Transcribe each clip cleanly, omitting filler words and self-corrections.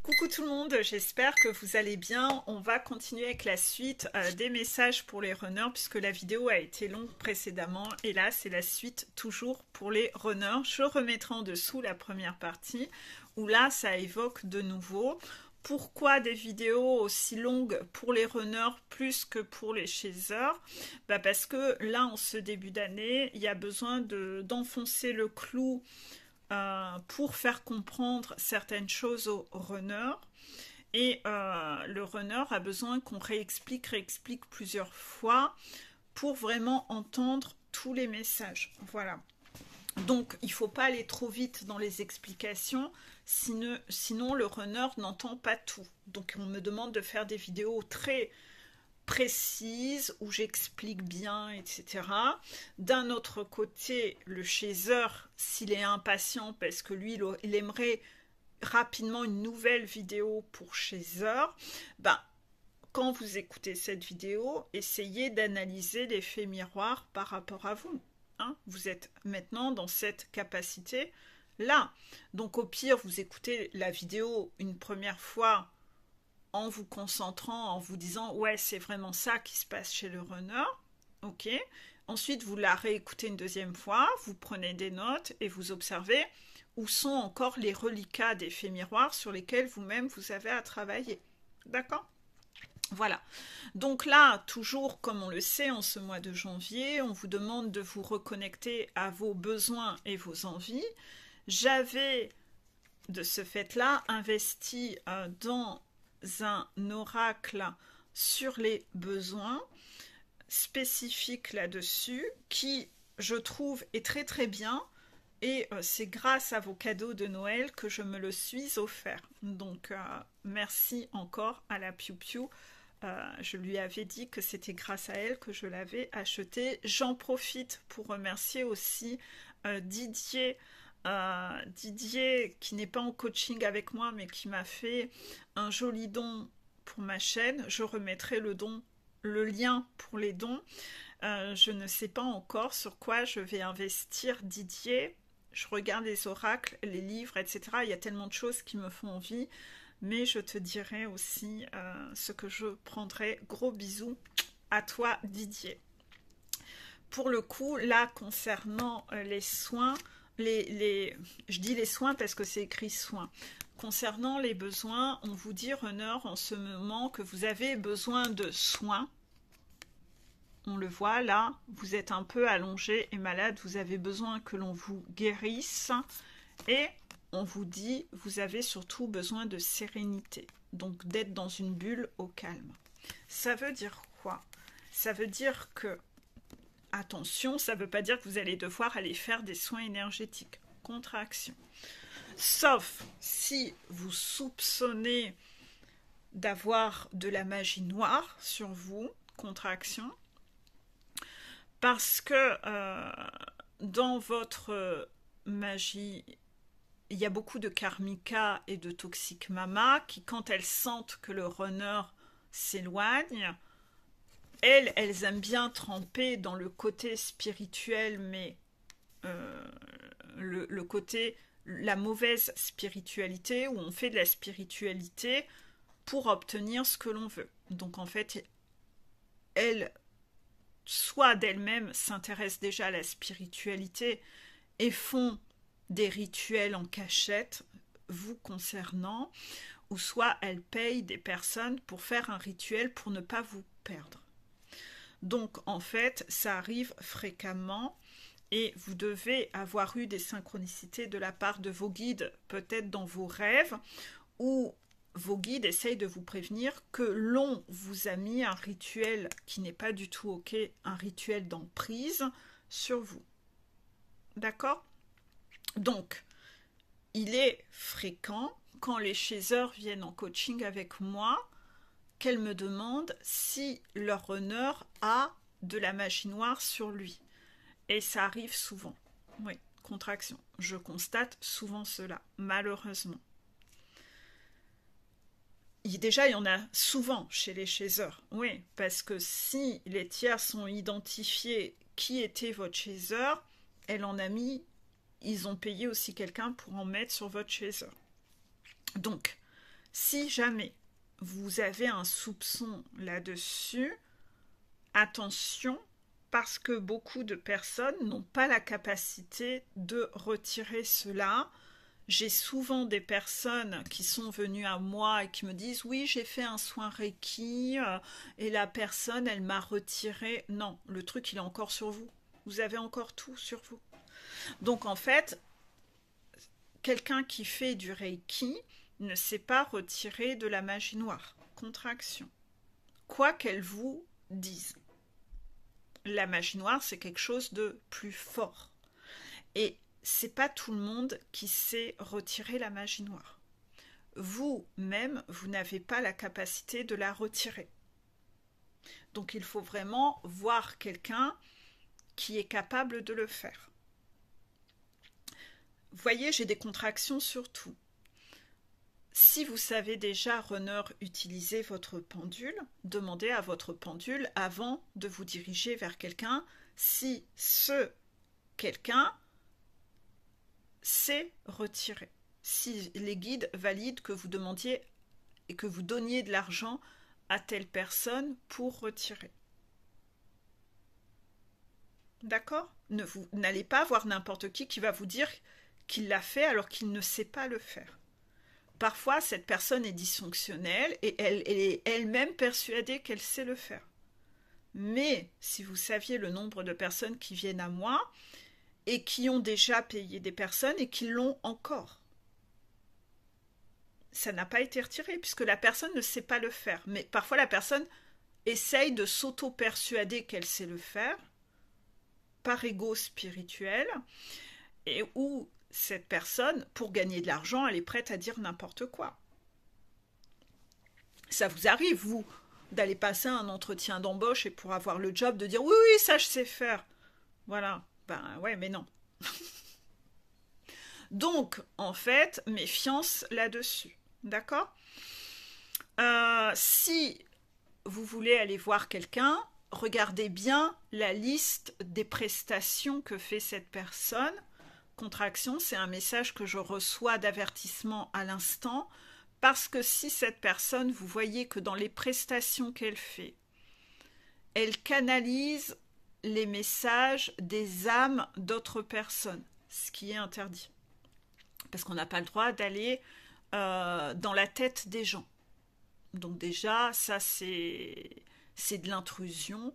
Coucou tout le monde, j'espère que vous allez bien. On va continuer avec la suite des messages pour les runners puisque la vidéo a été longue précédemment et là c'est la suite toujours pour les runners. Je remettrai en dessous la première partie où là ça évoque de nouveau pourquoi des vidéos aussi longues pour les runners plus que pour les chasers. Parce que là en ce début d'année il y a besoin d'enfoncer le clou pour faire comprendre certaines choses au runner. Et le runner a besoin qu'on réexplique plusieurs fois pour vraiment entendre tous les messages. Voilà. Donc, il ne faut pas aller trop vite dans les explications, sinon le runner n'entend pas tout. Donc, on me demande de faire des vidéos très précise où j'explique bien, etc. D'un autre côté, le chaser, s'il est impatient parce que lui, il aimerait rapidement une nouvelle vidéo pour chaser, quand vous écoutez cette vidéo, essayez d'analyser l'effet miroir par rapport à vous. Vous êtes maintenant dans cette capacité-là. Donc au pire, vous écoutez la vidéo une première fois en vous concentrant, en vous disant « ouais, c'est vraiment ça qui se passe chez le runner ». Ok. Ensuite, vous la réécoutez une deuxième fois, vous prenez des notes et vous observez où sont encore les reliquats d'effets miroirs sur lesquels vous-même vous avez à travailler. D'accord ? Voilà. Donc là, toujours comme on le sait, en ce mois de janvier, on vous demande de vous reconnecter à vos besoins et vos envies. J'avais, de ce fait-là, investi dans un oracle sur les besoins spécifiques là-dessus qui, je trouve, est très très bien et c'est grâce à vos cadeaux de Noël que je me le suis offert. Donc merci encore à la Piu Piu. Je lui avais dit que c'était grâce à elle que je l'avais acheté. J'en profite pour remercier aussi Didier. Didier qui n'est pas en coaching avec moi mais qui m'a fait un joli don pour ma chaîne. Je remettrai le lien pour les dons. Je ne sais pas encore sur quoi je vais investir Didier. Je regarde les oracles, les livres, etc. Il y a tellement de choses qui me font envie, mais je te dirai aussi ce que je prendrai. Gros bisous à toi Didier. Pour le coup, là concernant les soins, je dis les soins parce que c'est écrit soins. Concernant les besoins, on vous dit, runner, en ce moment que vous avez besoin de soins. On le voit là, vous êtes un peu allongé et malade, vous avez besoin que l'on vous guérisse. Et on vous dit, vous avez surtout besoin de sérénité. Donc d'être dans une bulle au calme. Ça veut dire quoi? Ça veut dire que attention, ça ne veut pas dire que vous allez devoir aller faire des soins énergétiques. Contraction. Sauf si vous soupçonnez d'avoir de la magie noire sur vous, contraction. Parce que dans votre magie, il y a beaucoup de karmika et de toxic mama qui, quand elles sentent que le runner s'éloigne, elles aiment bien tremper dans le côté spirituel, mais le côté, la mauvaise spiritualité, où on fait de la spiritualité pour obtenir ce que l'on veut. Donc en fait, elles, soit d'elles-mêmes s'intéressent déjà à la spiritualité et font des rituels en cachette, vous concernant, ou soit elles payent des personnes pour faire un rituel pour ne pas vous perdre. Donc, en fait, ça arrive fréquemment et vous devez avoir eu des synchronicités de la part de vos guides, peut-être dans vos rêves, où vos guides essayent de vous prévenir que l'on vous a mis un rituel qui n'est pas du tout OK, un rituel d'emprise sur vous. D'accord? Donc, il est fréquent, quand les chasers viennent en coaching avec moi, qu'elles me demandent si leur runner a de la magie noire sur lui. Et ça arrive souvent. Oui, contraction. Je constate souvent cela, malheureusement. Déjà, il y en a souvent chez les chasers. Oui, parce que si les tiers sont identifiés qui était votre chaser, elle en a mis, ils ont payé aussi quelqu'un pour en mettre sur votre chaser. Donc, Si jamais vous avez un soupçon là-dessus, attention, parce que beaucoup de personnes n'ont pas la capacité de retirer cela. J'ai souvent des personnes qui sont venues à moi et qui me disent oui, j'ai fait un soin Reiki et la personne, elle m'a retiré. Non, le truc, il est encore sur vous. Vous avez encore tout sur vous. Donc en fait, quelqu'un qui fait du Reiki ne sait pas retirer de la magie noire. Contraction. Quoi qu'elle vous dise. La magie noire, c'est quelque chose de plus fort. Et c'est pas tout le monde qui sait retirer la magie noire. Vous-même, vous n'avez pas la capacité de la retirer. Donc il faut vraiment voir quelqu'un qui est capable de le faire. Vous voyez, j'ai des contractions sur tout. Si vous savez déjà, runner, utiliser votre pendule, demandez à votre pendule avant de vous diriger vers quelqu'un si ce quelqu'un sait retirer. Si les guides valident que vous demandiez et que vous donniez de l'argent à telle personne pour retirer. D'accord ? Vous n'allez pas voir n'importe qui va vous dire qu'il l'a fait alors qu'il ne sait pas le faire. Parfois, cette personne est dysfonctionnelle et elle est elle-même persuadée qu'elle sait le faire. Mais si vous saviez le nombre de personnes qui viennent à moi et qui ont déjà payé des personnes et qui l'ont encore, ça n'a pas été retiré puisque la personne ne sait pas le faire. Mais parfois, la personne essaye de s'auto-persuader qu'elle sait le faire par ego spirituel et où cette personne, pour gagner de l'argent, elle est prête à dire n'importe quoi. Ça vous arrive, vous, d'aller passer un entretien d'embauche et pour avoir le job de dire oui, oui, ça je sais faire. Voilà. Ben ouais, mais non. Donc, en fait, méfiance là-dessus. D'accord ? Si vous voulez aller voir quelqu'un, regardez bien la liste des prestations que fait cette personne. Contraction, c'est un message que je reçois d'avertissement à l'instant, parce que si cette personne, vous voyez que dans les prestations qu'elle fait, elle canalise les messages des âmes d'autres personnes, ce qui est interdit. Parce qu'on n'a pas le droit d'aller dans la tête des gens. Donc déjà, ça c'est de l'intrusion,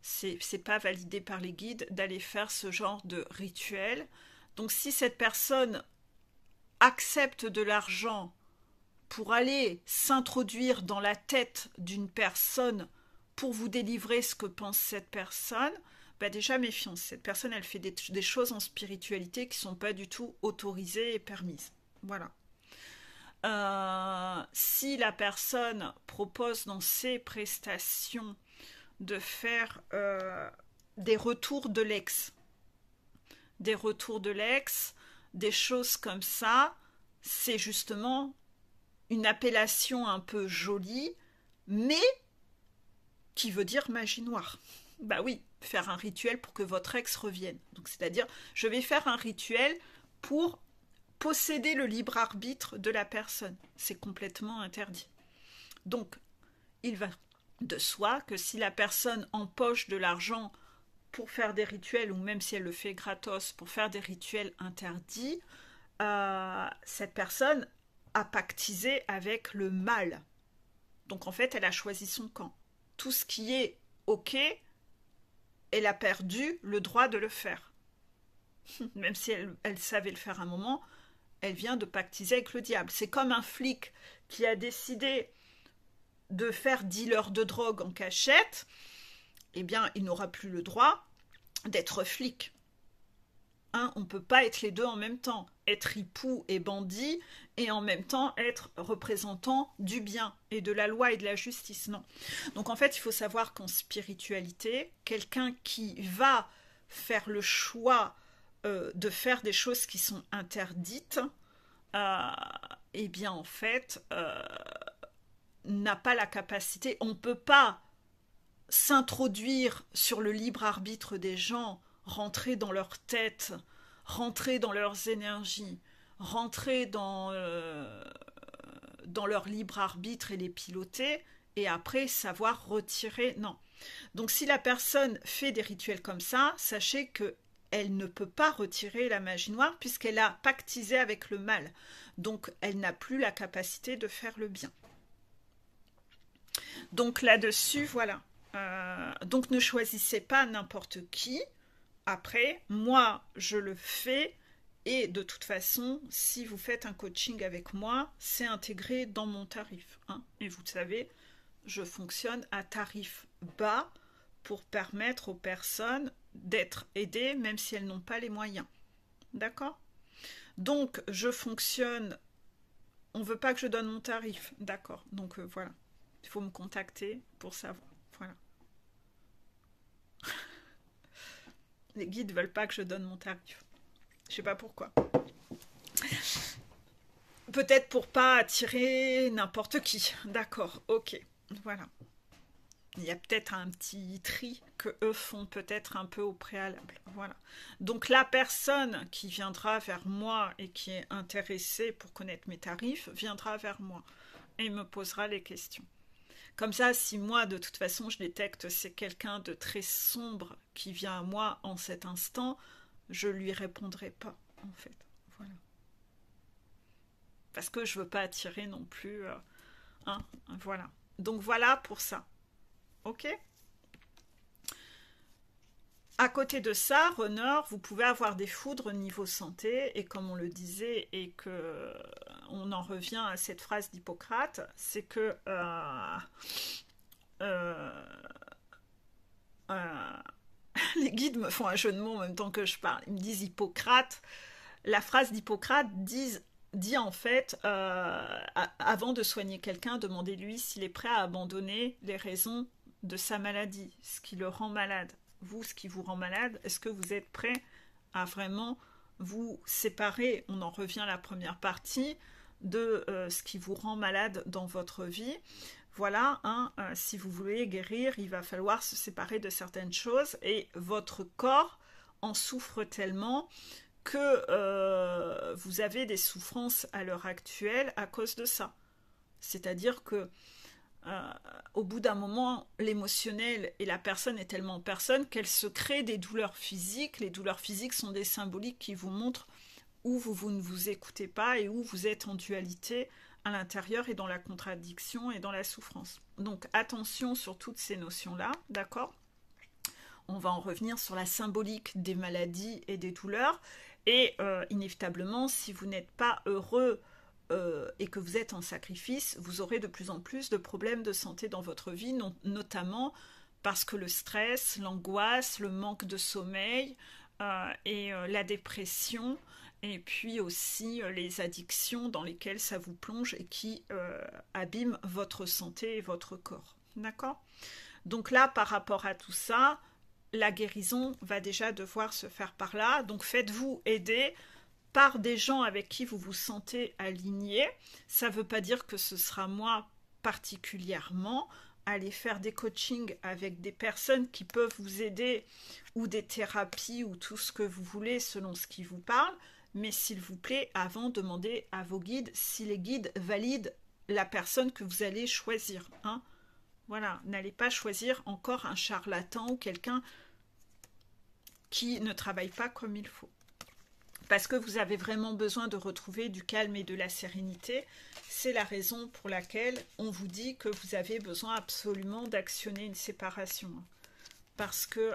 c'est pas validé par les guides d'aller faire ce genre de rituel. Donc si cette personne accepte de l'argent pour aller s'introduire dans la tête d'une personne pour vous délivrer ce que pense cette personne, bah déjà méfiance. Cette personne, elle fait des choses en spiritualité qui ne sont pas du tout autorisées et permises. Voilà. Si la personne propose dans ses prestations de faire des retours de l'ex, des choses comme ça, c'est justement une appellation un peu jolie, mais qui veut dire magie noire. Bah oui, faire un rituel pour que votre ex revienne. Donc c'est-à-dire, je vais faire un rituel pour posséder le libre arbitre de la personne. C'est complètement interdit. Donc, il va de soi que si la personne empoche de l'argent pour faire des rituels, ou même si elle le fait gratos, pour faire des rituels interdits, cette personne a pactisé avec le mal. Donc en fait, elle a choisi son camp. Tout ce qui est ok, elle a perdu le droit de le faire. Même si elle savait le faire un moment, elle vient de pactiser avec le diable. C'est comme un flic qui a décidé de faire dealer de drogue en cachette, eh bien, il n'aura plus le droit d'être flic. Hein, on ne peut pas être les deux en même temps. Être hipou et bandit, et en même temps être représentant du bien, et de la loi et de la justice. Non. Donc en fait, il faut savoir qu'en spiritualité, quelqu'un qui va faire le choix de faire des choses qui sont interdites, eh bien en fait, n'a pas la capacité, on ne peut pas s'introduire sur le libre arbitre des gens, rentrer dans leur tête, rentrer dans leurs énergies, rentrer dans dans leur libre arbitre et les piloter, et après savoir retirer. Non. Donc si la personne fait des rituels comme ça, sachez que elle ne peut pas retirer la magie noire puisqu'elle a pactisé avec le mal. Donc elle n'a plus la capacité de faire le bien. Donc là-dessus, voilà. Donc ne choisissez pas n'importe qui. Après, moi, je le fais. Et de toute façon, si vous faites un coaching avec moi, c'est intégré dans mon tarif. Hein. Et vous savez, je fonctionne à tarif bas pour permettre aux personnes d'être aidées, même si elles n'ont pas les moyens. D'accord? Donc, je fonctionne... On ne veut pas que je donne mon tarif. D'accord. Donc, voilà. Il faut me contacter pour savoir. Voilà. Les guides ne veulent pas que je donne mon tarif. Je sais pas pourquoi. Peut-être pour pas attirer n'importe qui. D'accord, ok. Voilà. Il y a peut-être un petit tri que eux font peut-être un peu au préalable. Voilà. Donc la personne qui viendra vers moi et qui est intéressée pour connaître mes tarifs viendra vers moi et me posera les questions. Comme ça, si moi, de toute façon, je détecte c'est quelqu'un de très sombre qui vient à moi en cet instant, je lui répondrai pas, en fait. Voilà. Parce que je veux pas attirer non plus. Voilà. Donc voilà pour ça. Ok? À côté de ça, runner, vous pouvez avoir des foudres niveau santé, et comme on le disait, et que on en revient à cette phrase d'Hippocrate, c'est que les guides me font un jeu de mots en même temps que je parle. Ils me disent Hippocrate. La phrase d'Hippocrate dit en fait, avant de soigner quelqu'un, demandez-lui s'il est prêt à abandonner les raisons de sa maladie, ce qui le rend malade. Vous, ce qui vous rend malade, est-ce que vous êtes prêt à vraiment vous séparer? On en revient à la première partie de ce qui vous rend malade dans votre vie. Voilà, si vous voulez guérir, il va falloir se séparer de certaines choses et votre corps en souffre tellement que vous avez des souffrances à l'heure actuelle à cause de ça. C'est-à-dire que au bout d'un moment, l'émotionnel et la personne est tellement personne qu'elle se crée des douleurs physiques. Les douleurs physiques sont des symboliques qui vous montrent où vous ne vous écoutez pas et où vous êtes en dualité à l'intérieur et dans la contradiction et dans la souffrance. Donc attention sur toutes ces notions-là, d'accord? On va en revenir sur la symbolique des maladies et des douleurs. Et inévitablement, si vous n'êtes pas heureux et que vous êtes en sacrifice, vous aurez de plus en plus de problèmes de santé dans votre vie, notamment parce que le stress, l'angoisse, le manque de sommeil et la dépression, et puis aussi les addictions dans lesquelles ça vous plonge et qui abîment votre santé et votre corps. D'accord? Donc là, par rapport à tout ça, la guérison va déjà devoir se faire par là. Donc faites-vous aider par des gens avec qui vous vous sentez aligné. Ça ne veut pas dire que ce sera moi particulièrement. Allez faire des coachings avec des personnes qui peuvent vous aider ou des thérapies ou tout ce que vous voulez selon ce qui vous parle. Mais s'il vous plaît, avant, demandez à vos guides si les guides valident la personne que vous allez choisir. Hein. Voilà, n'allez pas choisir encore un charlatan ou quelqu'un qui ne travaille pas comme il faut. Parce que vous avez vraiment besoin de retrouver du calme et de la sérénité. C'est la raison pour laquelle on vous dit que vous avez besoin absolument d'actionner une séparation. Parce que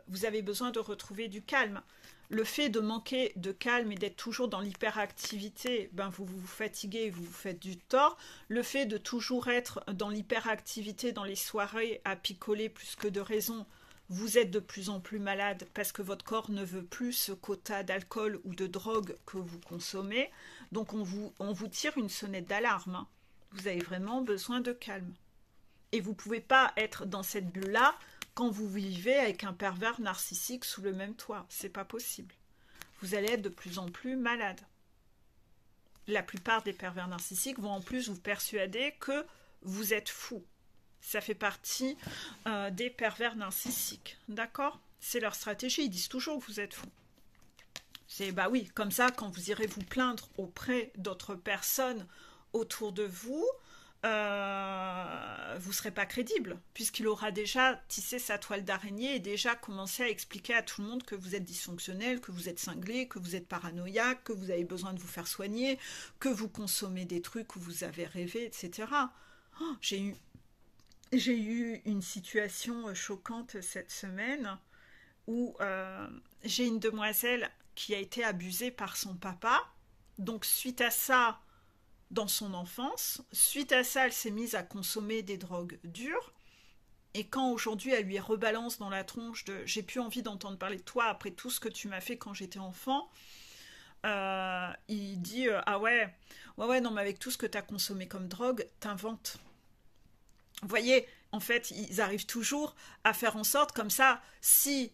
vous avez besoin de retrouver du calme. Le fait de manquer de calme et d'être toujours dans l'hyperactivité, ben vous vous fatiguez, vous vous faites du tort. Le fait de toujours être dans l'hyperactivité dans les soirées à picoler plus que de raison, vous êtes de plus en plus malade parce que votre corps ne veut plus ce quota d'alcool ou de drogue que vous consommez. Donc on vous tire une sonnette d'alarme. Hein. Vous avez vraiment besoin de calme. Et vous ne pouvez pas être dans cette bulle-là quand vous vivez avec un pervers narcissique sous le même toit. C'est pas possible. Vous allez être de plus en plus malade. La plupart des pervers narcissiques vont en plus vous persuader que vous êtes fou. Ça fait partie des pervers narcissiques. D'accord? C'est leur stratégie. Ils disent toujours que vous êtes fou. C'est bah oui, comme ça, quand vous irez vous plaindre auprès d'autres personnes autour de vous, vous ne serez pas crédible, puisqu'il aura déjà tissé sa toile d'araignée et déjà commencé à expliquer à tout le monde que vous êtes dysfonctionnel, que vous êtes cinglé, que vous êtes paranoïaque, que vous avez besoin de vous faire soigner, que vous consommez des trucs où vous avez rêvé, etc. Oh, j'ai eu une situation choquante cette semaine où j'ai une demoiselle qui a été abusée par son papa. Donc suite à ça, dans son enfance, suite à ça, elle s'est mise à consommer des drogues dures. Et quand aujourd'hui elle lui rebalance dans la tronche de j'ai plus envie d'entendre parler de toi après tout ce que tu m'as fait quand j'étais enfant, il dit ah ouais, non, mais avec tout ce que tu as consommé comme drogue, t'inventes. Vous voyez, en fait, ils arrivent toujours à faire en sorte comme ça, si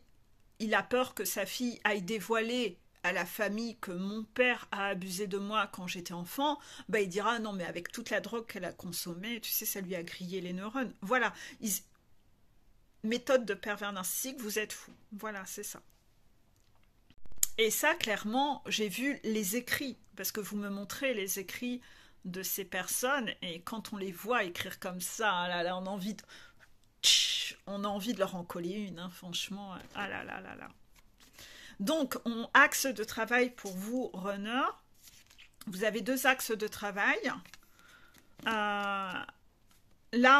il a peur que sa fille aille dévoiler à la famille que mon père a abusé de moi quand j'étais enfant, bah il dira non mais avec toute la drogue qu'elle a consommée, tu sais, ça lui a grillé les neurones. Voilà, méthode de pervers narcissique, vous êtes fou. Voilà, c'est ça. Et ça, clairement, j'ai vu les écrits, parce que vous me montrez les écrits de ces personnes, et quand on les voit écrire comme ça, ah là là, on a envie de leur en coller une, hein, franchement, ah là là là là. Donc, axe de travail pour vous, runner. Vous avez 2 axes de travail. Là,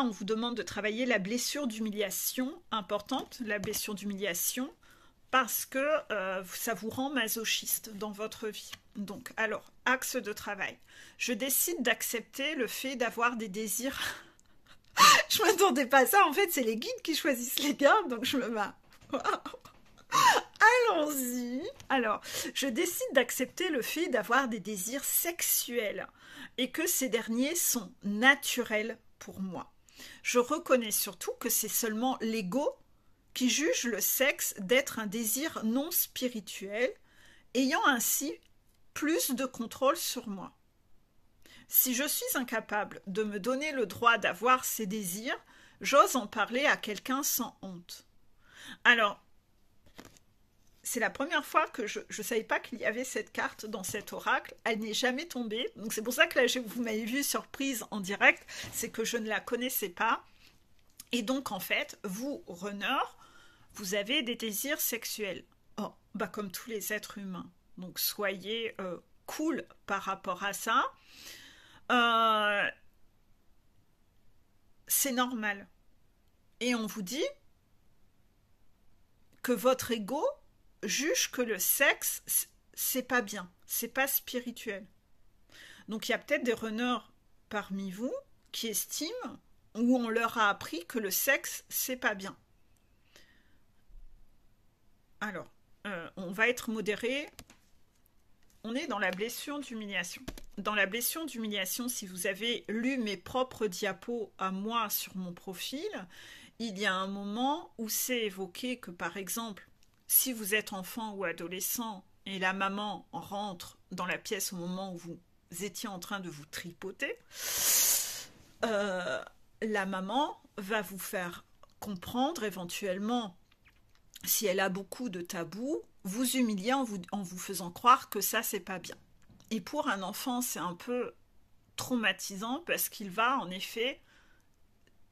on vous demande de travailler la blessure d'humiliation, importante, la blessure d'humiliation, parce que ça vous rend masochiste dans votre vie. Donc, alors, axe de travail. Je décide d'accepter le fait d'avoir des désirs. Je ne m'attendais pas à ça. En fait, c'est les guides qui choisissent les gardes, donc je me marre. Allons-y. Alors, je décide d'accepter le fait d'avoir des désirs sexuels et que ces derniers sont naturels pour moi. Je reconnais surtout que c'est seulement l'ego qui juge le sexe d'être un désir non spirituel, ayant ainsi plus de contrôle sur moi. Si je suis incapable de me donner le droit d'avoir ces désirs, j'ose en parler à quelqu'un sans honte. Alors, c'est la première fois que je ne savais pas qu'il y avait cette carte dans cet oracle. Elle n'est jamais tombée. Donc c'est pour ça que là, vous m'avez vu surprise en direct. C'est que je ne la connaissais pas. Et donc, en fait, vous, runner, vous avez des désirs sexuels. Oh, bah comme tous les êtres humains. Donc, soyez cool par rapport à ça. C'est normal. Et on vous dit que votre ego juge que le sexe, c'est pas bien, c'est pas spirituel. Donc il y a peut-être des runners parmi vous qui estiment ou on leur a appris que le sexe, c'est pas bien. Alors, on va être modéré. On est dans la blessure d'humiliation. Dans la blessure d'humiliation, si vous avez lu mes propres diapos à moi sur mon profil, il y a un moment où c'est évoqué que, par exemple, si vous êtes enfant ou adolescent et la maman rentre dans la pièce au moment où vous étiez en train de vous tripoter, la maman va vous faire comprendre éventuellement, si elle a beaucoup de tabous, vous humilier en vous faisant croire que ça, c'est pas bien. Et pour un enfant, c'est un peu traumatisant parce qu'il va en effet,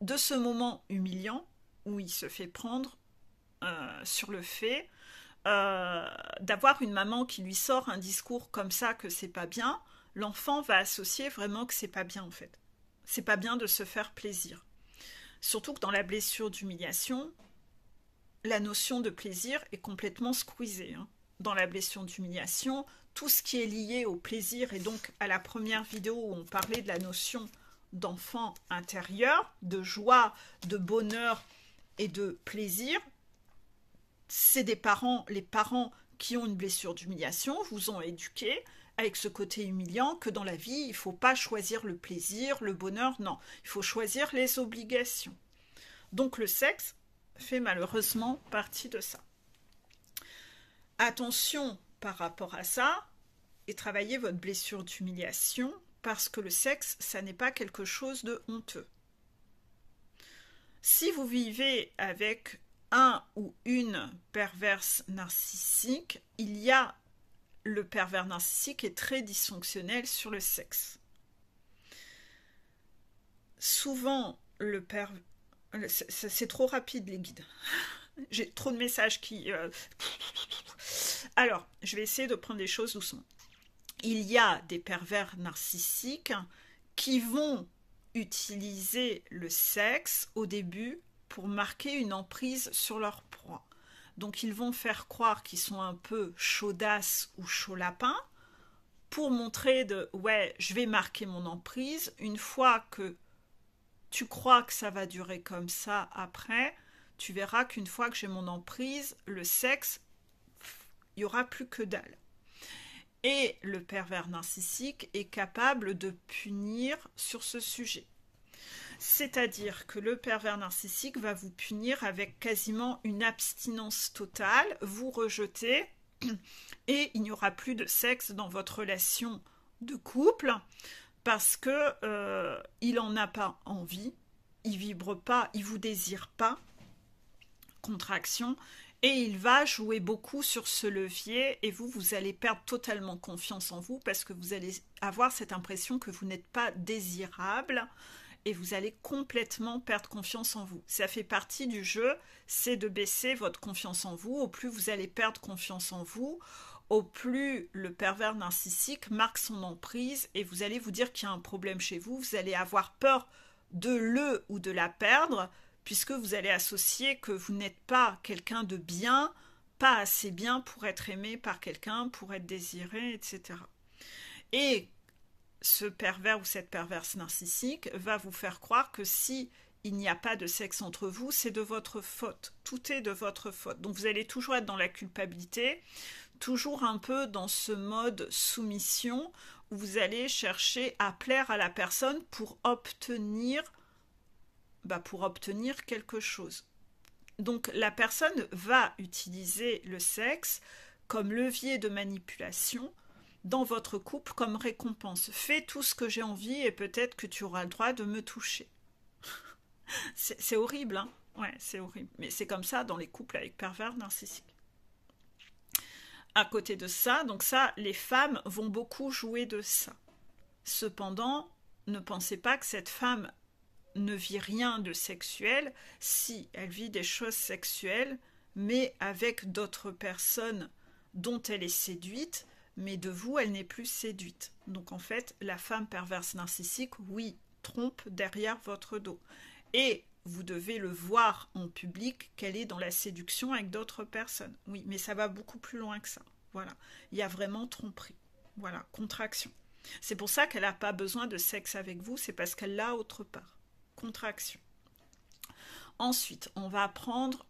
de ce moment humiliant où il se fait prendre sur le fait d'avoir une maman qui lui sort un discours comme ça que c'est pas bien, l'enfant va associer vraiment que c'est pas bien en fait. C'est pas bien de se faire plaisir. Surtout que dans la blessure d'humiliation, la notion de plaisir est complètement squeezée. Hein. Dans la blessure d'humiliation, tout ce qui est lié au plaisir, et donc à la première vidéo où on parlait de la notion d'enfant intérieur, de joie, de bonheur et de plaisir, c'est des parents, les parents qui ont une blessure d'humiliation vous ont éduqué avec ce côté humiliant que dans la vie, il ne faut pas choisir le plaisir, le bonheur, non, il faut choisir les obligations. Donc le sexe fait malheureusement partie de ça. Attention par rapport à ça et travaillez votre blessure d'humiliation parce que le sexe, ça n'est pas quelque chose de honteux. Si vous vivez avec un ou une perverse narcissique, il y a le pervers narcissique est très dysfonctionnel sur le sexe. souvent, le père... C'est trop rapide, les guides. J'ai trop de messages qui... Alors, je vais essayer de prendre les choses doucement. Il y a des pervers narcissiques qui vont utiliser le sexe au début pour marquer une emprise sur leur proie. Donc ils vont faire croire qu'ils sont un peu chaudasses ou chaud lapin pour montrer de ouais, je vais marquer mon emprise. Une fois que tu crois que ça va durer comme ça après, tu verras qu'une fois que j'ai mon emprise, le sexe, il n'y aura plus que dalle. Et le pervers narcissique est capable de punir sur ce sujet. C'est-à-dire que le pervers narcissique va vous punir avec quasiment une abstinence totale, vous rejeter, et il n'y aura plus de sexe dans votre relation de couple parce que il en a pas envie, il vibre pas, il vous désire pas, contraction, et il va jouer beaucoup sur ce levier et vous allez perdre totalement confiance en vous parce que vous allez avoir cette impression que vous n'êtes pas désirable et vous allez complètement perdre confiance en vous. Ça fait partie du jeu, c'est de baisser votre confiance en vous. Au plus vous allez perdre confiance en vous, au plus le pervers narcissique marque son emprise et vous allez vous dire qu'il y a un problème chez vous. Vous allez avoir peur de le ou de la perdre puisque vous allez associer que vous n'êtes pas quelqu'un de bien, pas assez bien pour être aimé par quelqu'un, pour être désiré, etc. Et ce pervers ou cette perverse narcissique va vous faire croire que si il n'y a pas de sexe entre vous, c'est de votre faute. Tout est de votre faute. Donc vous allez toujours être dans la culpabilité, toujours un peu dans ce mode soumission où vous allez chercher à plaire à la personne pour obtenir quelque chose. Donc la personne va utiliser le sexe comme levier de manipulation dans votre couple comme récompense. Fais tout ce que j'ai envie et peut-être que tu auras le droit de me toucher. C'est horrible, hein? Ouais, c'est horrible. Mais c'est comme ça dans les couples avec pervers narcissiques. À côté de ça, donc ça, les femmes vont beaucoup jouer de ça. Cependant, ne pensez pas que cette femme ne vit rien de sexuel. Si, elle vit des choses sexuelles, mais avec d'autres personnes dont elle est séduite, mais de vous, elle n'est plus séduite. Donc en fait, la femme perverse narcissique, oui, trompe derrière votre dos. Et vous devez le voir en public qu'elle est dans la séduction avec d'autres personnes. Oui, mais ça va beaucoup plus loin que ça. Voilà, il y a vraiment tromperie. Voilà, contraction. C'est pour ça qu'elle n'a pas besoin de sexe avec vous, c'est parce qu'elle l'a autre part. Contraction. Ensuite, on va prendre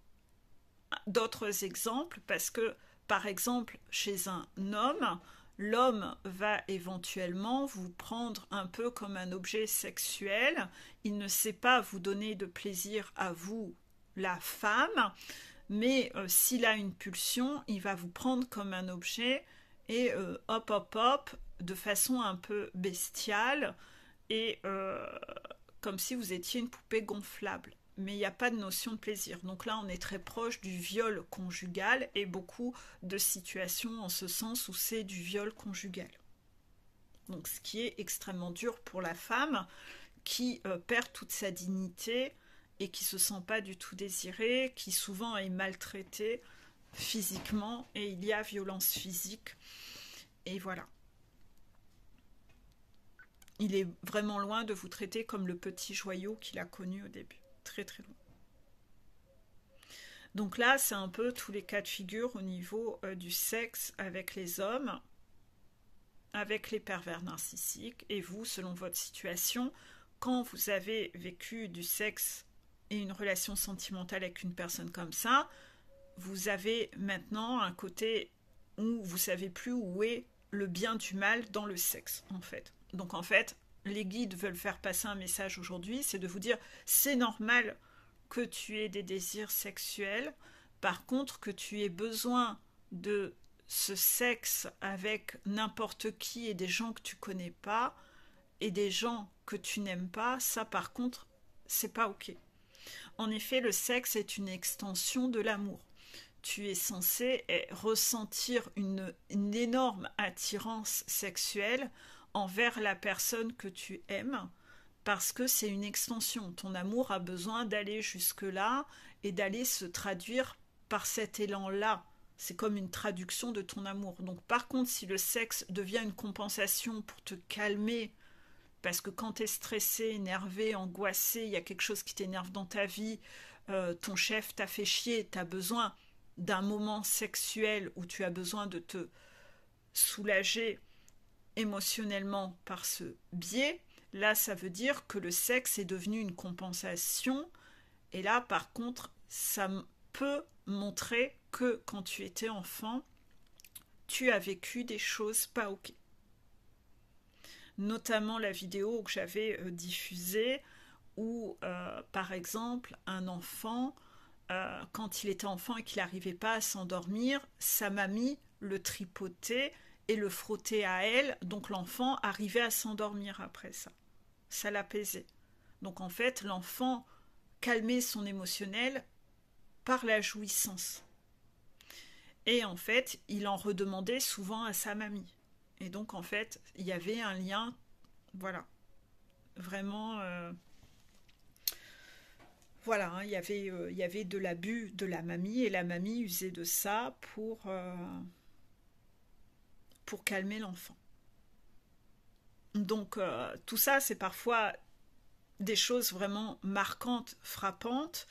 d'autres exemples parce que, par exemple, chez un homme, l'homme va éventuellement vous prendre un peu comme un objet sexuel. Il ne sait pas vous donner de plaisir à vous, la femme, mais s'il a une pulsion, il va vous prendre comme un objet et hop, hop, hop, de façon un peu bestiale et comme si vous étiez une poupée gonflable. Mais il n'y a pas de notion de plaisir. Donc là, on est très proche du viol conjugal et beaucoup de situations en ce sens où c'est du viol conjugal. Donc ce qui est extrêmement dur pour la femme qui perd toute sa dignité et qui ne se sent pas du tout désirée, qui souvent est maltraitée physiquement et il y a violence physique. Et voilà. Il est vraiment loin de vous traiter comme le petit joyau qu'il a connu au début. Très très loin. Donc là, c'est un peu tous les cas de figure au niveau du sexe avec les hommes, avec les pervers narcissiques, et vous, selon votre situation, quand vous avez vécu du sexe et une relation sentimentale avec une personne comme ça, vous avez maintenant un côté où vous savez plus où est le bien du mal dans le sexe, en fait. Donc en fait, les guides veulent faire passer un message aujourd'hui, c'est de vous dire, c'est normal que tu aies des désirs sexuels, par contre que tu aies besoin de ce sexe avec n'importe qui et des gens que tu connais pas, et des gens que tu n'aimes pas, ça par contre, c'est pas ok. En effet, le sexe est une extension de l'amour. Tu es censé ressentir une énorme attirance sexuelle envers la personne que tu aimes parce que c'est une extension. Ton amour a besoin d'aller jusque-là et d'aller se traduire par cet élan-là. C'est comme une traduction de ton amour. Donc par contre, si le sexe devient une compensation pour te calmer, parce que quand tu es stressé, énervé, angoissé, il y a quelque chose qui t'énerve dans ta vie, ton chef t'a fait chier, tu as besoin d'un moment sexuel où tu as besoin de te soulager émotionnellement par ce biais, là ça veut dire que le sexe est devenu une compensation. Et là par contre, ça peut montrer que quand tu étais enfant, tu as vécu des choses pas ok. Notamment la vidéo que j'avais diffusée où, par exemple, un enfant, quand il était enfant et qu'il n'arrivait pas à s'endormir, sa mamie le tripotait et le frottait à elle, donc l'enfant arrivait à s'endormir après ça. Ça l'apaisait. Donc en fait, l'enfant calmait son émotionnel par la jouissance. Et en fait, il en redemandait souvent à sa mamie. Et donc, en fait, il y avait un lien, voilà, vraiment, voilà, hein, il y avait de l'abus de la mamie, et la mamie usait de ça pour calmer l'enfant. Donc, tout ça, c'est parfois des choses vraiment marquantes, frappantes,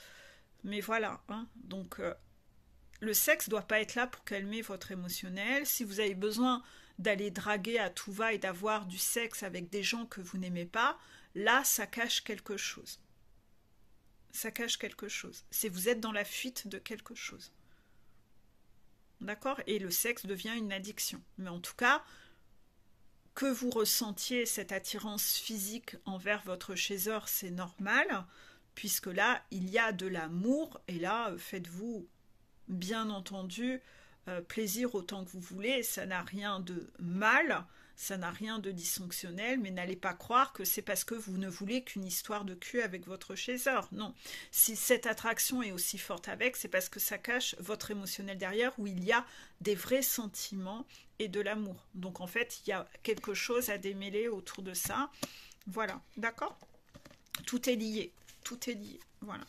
mais voilà, hein, donc... le sexe ne doit pas être là pour calmer votre émotionnel. Si vous avez besoin d'aller draguer à tout va et d'avoir du sexe avec des gens que vous n'aimez pas, là, ça cache quelque chose. Ça cache quelque chose. C'est vous êtes dans la fuite de quelque chose. D'accord? Et le sexe devient une addiction. Mais en tout cas, que vous ressentiez cette attirance physique envers votre chasseur, c'est normal, puisque là, il y a de l'amour, et là, faites-vous bien entendu plaisir autant que vous voulez, ça n'a rien de mal, ça n'a rien de dysfonctionnel, mais n'allez pas croire que c'est parce que vous ne voulez qu'une histoire de cul avec votre chasseur. Non, si cette attraction est aussi forte avec, c'est parce que ça cache votre émotionnel derrière, où il y a des vrais sentiments et de l'amour. Donc en fait, il y a quelque chose à démêler autour de ça. Voilà, d'accord? Tout est lié, voilà.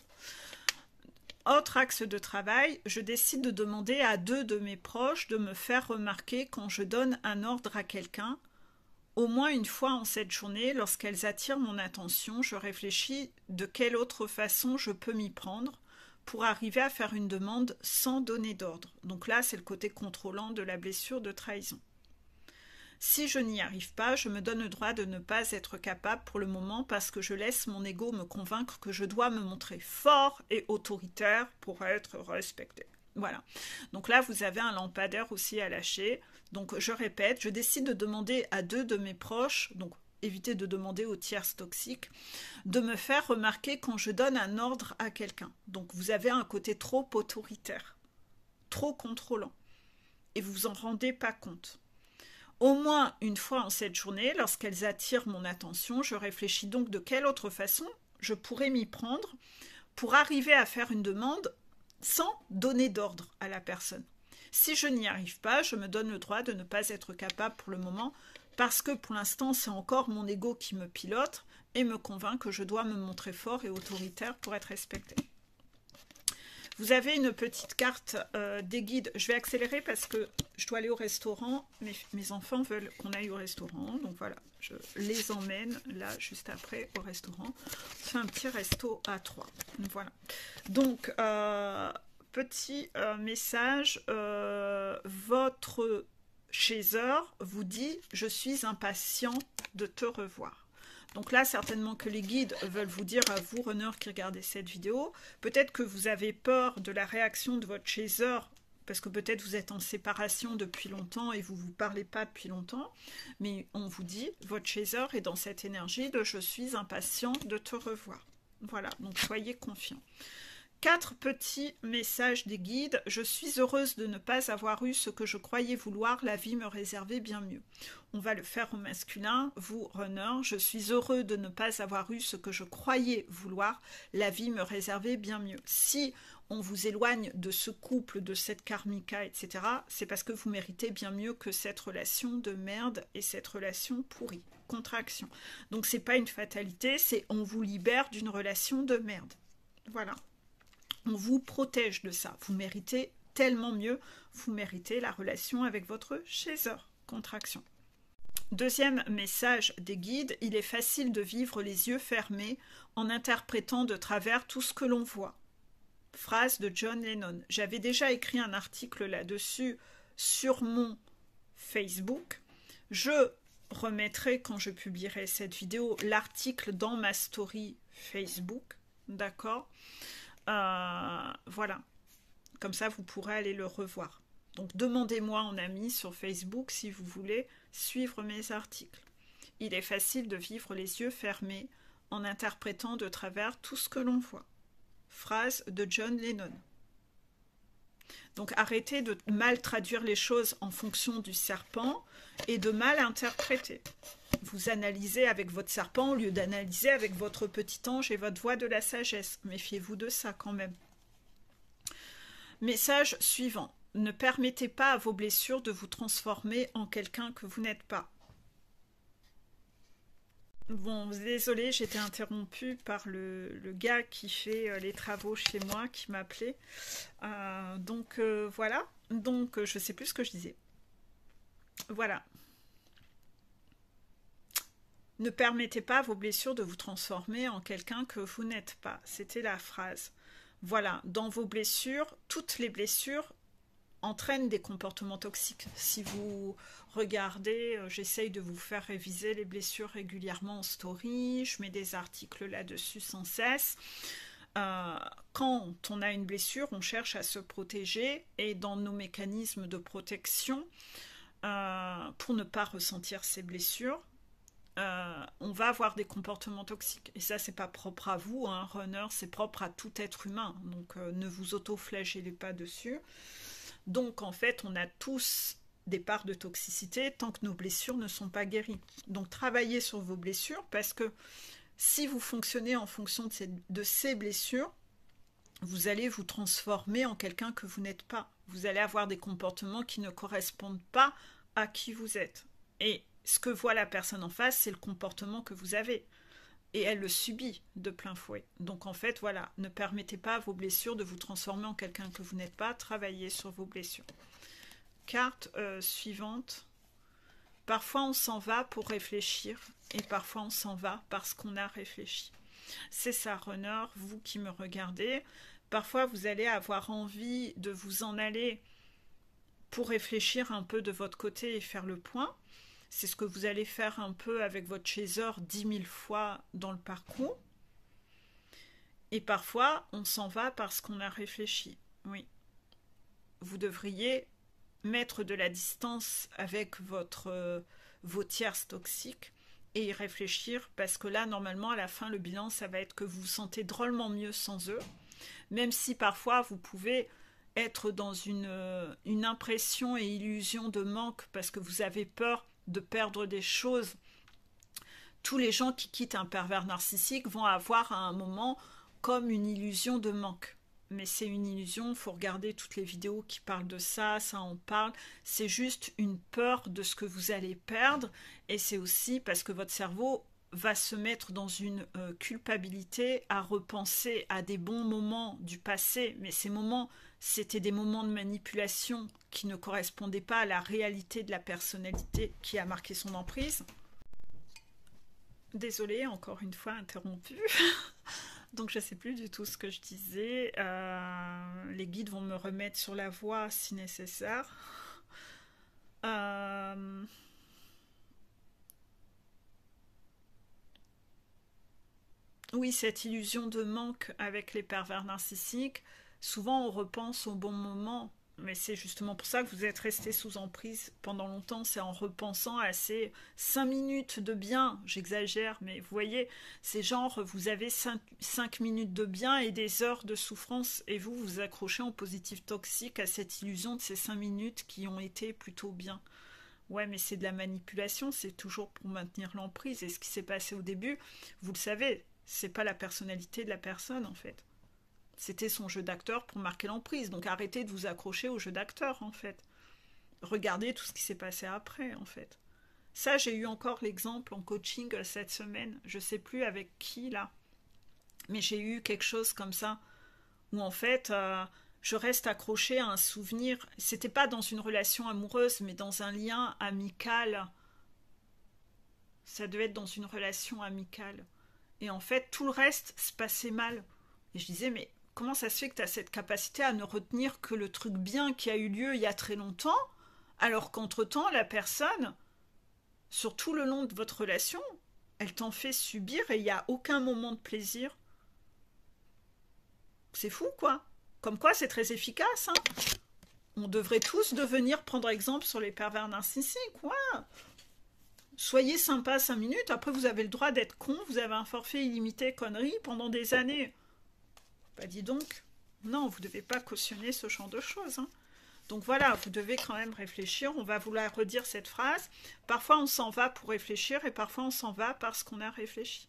Autre axe de travail, je décide de demander à 2 de mes proches de me faire remarquer quand je donne un ordre à quelqu'un. Au moins une fois en cette journée, lorsqu'elles attirent mon attention, je réfléchis de quelle autre façon je peux m'y prendre pour arriver à faire une demande sans donner d'ordre. Donc là, c'est le côté contrôlant de la blessure de trahison. Si je n'y arrive pas, je me donne le droit de ne pas être capable pour le moment parce que je laisse mon ego me convaincre que je dois me montrer fort et autoritaire pour être respecté. Voilà. Donc là, vous avez un lampadaire aussi à lâcher. Donc je répète, je décide de demander à 2 de mes proches, donc évitez de demander aux tierces toxiques, de me faire remarquer quand je donne un ordre à quelqu'un. Donc vous avez un côté trop autoritaire, trop contrôlant, et vous vous en rendez pas compte. Au moins une fois en cette journée, lorsqu'elles attirent mon attention, je réfléchis donc de quelle autre façon je pourrais m'y prendre pour arriver à faire une demande sans donner d'ordre à la personne. Si je n'y arrive pas, je me donne le droit de ne pas être capable pour le moment parce que pour l'instant, c'est encore mon ego qui me pilote et me convainc que je dois me montrer fort et autoritaire pour être respecté. Vous avez une petite carte des guides. Je vais accélérer parce que je dois aller au restaurant. Mes enfants veulent qu'on aille au restaurant. Donc voilà, je les emmène là juste après au restaurant. On fait un petit resto à 3. Voilà. Donc, petit message. Votre chasseur vous dit « Je suis impatient de te revoir ». Donc là, certainement que les guides veulent vous dire à vous, runners qui regardez cette vidéo, peut-être que vous avez peur de la réaction de votre chasseur, parce que peut-être vous êtes en séparation depuis longtemps et vous ne vous parlez pas depuis longtemps, mais on vous dit, votre chasseur est dans cette énergie de « je suis impatient de te revoir ». Voilà, donc soyez confiants. 4 petits messages des guides. Je suis heureuse de ne pas avoir eu ce que je croyais vouloir, la vie me réservait bien mieux. On va le faire au masculin. Vous, runner, je suis heureux de ne pas avoir eu ce que je croyais vouloir, la vie me réservait bien mieux. Si on vous éloigne de ce couple, de cette karmika, etc., c'est parce que vous méritez bien mieux que cette relation de merde et cette relation pourrie. Contraction. Donc c'est pas une fatalité, c'est on vous libère d'une relation de merde. Voilà. On vous protège de ça. Vous méritez tellement mieux. Vous méritez la relation avec votre chaser. Contraction. Deuxième message des guides, il est facile de vivre les yeux fermés en interprétant de travers tout ce que l'on voit. Phrase de John Lennon. J'avais déjà écrit un article là-dessus sur mon Facebook. Je remettrai, quand je publierai cette vidéo, l'article dans ma story Facebook. D'accord ? Voilà, comme ça vous pourrez aller le revoir. Donc demandez-moi en ami sur Facebook si vous voulez suivre mes articles. Il est facile de vivre les yeux fermés en interprétant de travers tout ce que l'on voit. Phrase de John Lennon. Donc arrêtez de mal traduire les choses en fonction du serpent et de mal interpréter. Vous analysez avec votre serpent au lieu d'analyser avec votre petit ange et votre voix de la sagesse. Méfiez-vous de ça quand même. Message suivant. Ne permettez pas à vos blessures de vous transformer en quelqu'un que vous n'êtes pas. Bon, désolé, j'étais interrompue par le gars qui fait les travaux chez moi, qui m'appelait. Voilà. Donc, je sais plus ce que je disais. Voilà. Ne permettez pas à vos blessures de vous transformer en quelqu'un que vous n'êtes pas. C'était la phrase. Voilà, dans vos blessures, toutes les blessures entraînent des comportements toxiques. Si vous regardez, j'essaye de vous faire réviser les blessures régulièrement en story, je mets des articles là-dessus sans cesse. Quand on a une blessure, on cherche à se protéger et dans nos mécanismes de protection, pour ne pas ressentir ces blessures, on va avoir des comportements toxiques. Et ça, c'est pas propre à vous, hein, runner, c'est propre à tout être humain. Donc, ne vous auto-flagellez pas dessus. Donc, en fait, on a tous des parts de toxicité tant que nos blessures ne sont pas guéries. Donc, travaillez sur vos blessures parce que si vous fonctionnez en fonction de ces blessures, vous allez vous transformer en quelqu'un que vous n'êtes pas. Vous allez avoir des comportements qui ne correspondent pas à qui vous êtes. Et ce que voit la personne en face, c'est le comportement que vous avez. Et elle le subit de plein fouet. Donc en fait, voilà, ne permettez pas à vos blessures de vous transformer en quelqu'un que vous n'êtes pas. Travaillez sur vos blessures. Carte suivante. Parfois, on s'en va pour réfléchir et parfois, on s'en va parce qu'on a réfléchi. C'est ça, runner, vous qui me regardez. Parfois, vous allez avoir envie de vous en aller pour réfléchir un peu de votre côté et faire le point. C'est ce que vous allez faire un peu avec votre chaser 10 000 fois dans le parcours. Et parfois, on s'en va parce qu'on a réfléchi. Oui. Vous devriez mettre de la distance avec vos tierces toxiques et y réfléchir parce que là, normalement, à la fin, le bilan, ça va être que vous vous sentez drôlement mieux sans eux. Même si parfois, vous pouvez être dans une impression et illusion de manque parce que vous avez peur de perdre des choses. Tous les gens qui quittent un pervers narcissique vont avoir à un moment comme une illusion de manque. Mais c'est une illusion, il faut regarder toutes les vidéos qui parlent de ça, ça en parle. C'est juste une peur de ce que vous allez perdre et c'est aussi parce que votre cerveau va se mettre dans une culpabilité à repenser à des bons moments du passé, mais ces moments, c'était des moments de manipulation qui ne correspondaient pas à la réalité de la personnalité qui a marqué son emprise. Désolée, encore une fois interrompue. Donc je ne sais plus du tout ce que je disais. Les guides vont me remettre sur la voie si nécessaire. Oui, cette illusion de manque avec les pervers narcissiques, souvent on repense au bon moment Mais c'est justement pour ça que vous êtes resté sous emprise pendant longtemps. C'est en repensant à ces 5 minutes de bien. J'exagère, mais vous voyez, c'est genre, vous avez 5 minutes de bien et des heures de souffrance. Et vous vous accrochez en positif toxique à cette illusion de ces 5 minutes qui ont été plutôt bien. Ouais, mais c'est de la manipulation. C'est toujours pour maintenir l'emprise. Et ce qui s'est passé au début, vous le savez, c'est pas la personnalité de la personne, en fait. C'était son jeu d'acteur pour marquer l'emprise. Donc arrêtez de vous accrocher au jeu d'acteur, en fait. Regardez tout ce qui s'est passé après, en fait. Ça, j'ai eu encore l'exemple en coaching cette semaine. Je sais plus avec qui, là. Mais j'ai eu quelque chose comme ça. Où, en fait, je reste accrochée à un souvenir. C'était pas dans une relation amoureuse, mais dans un lien amical. Ça devait être dans une relation amicale. Et en fait, tout le reste se passait mal. Et je disais, mais comment ça se fait que tu as cette capacité à ne retenir que le truc bien qui a eu lieu il y a très longtemps, alors qu'entre-temps, la personne, sur tout le long de votre relation, elle t'en fait subir et il n'y a aucun moment de plaisir. C'est fou, quoi. Comme quoi, c'est très efficace, hein. On devrait tous devenir prendre exemple sur les pervers narcissiques, ouais. Soyez sympa 5 minutes, après vous avez le droit d'être con, vous avez un forfait illimité conneries pendant des années. Bah dis donc, non, vous ne devez pas cautionner ce genre de choses. Hein. Donc voilà, vous devez quand même réfléchir. On va vous la redire cette phrase. Parfois on s'en va pour réfléchir et parfois on s'en va parce qu'on a réfléchi.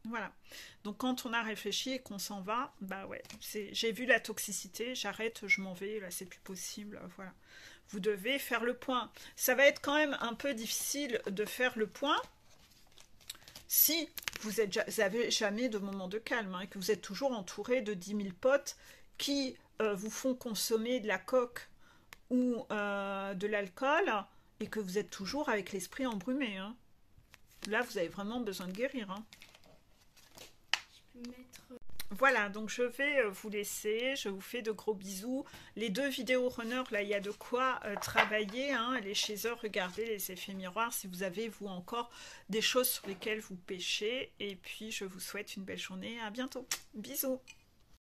Voilà. Donc quand on a réfléchi et qu'on s'en va, bah ouais, j'ai vu la toxicité, j'arrête, je m'en vais, là c'est plus possible, voilà. Vous devez faire le point. Ça va être quand même un peu difficile de faire le point si vous n'avez jamais de moment de calme hein, et que vous êtes toujours entouré de 10 000 potes qui vous font consommer de la coke ou de l'alcool et que vous êtes toujours avec l'esprit embrumé. Hein. Là, vous avez vraiment besoin de guérir. Hein. Je peux mettre... Voilà, donc je vais vous laisser, je vous fais de gros bisous. Les 2 vidéos runner, là, il y a de quoi travailler. Hein. Les chasers, regardez les effets miroirs si vous avez, vous, encore des choses sur lesquelles vous pêchez. Et puis, je vous souhaite une belle journée. À bientôt. Bisous.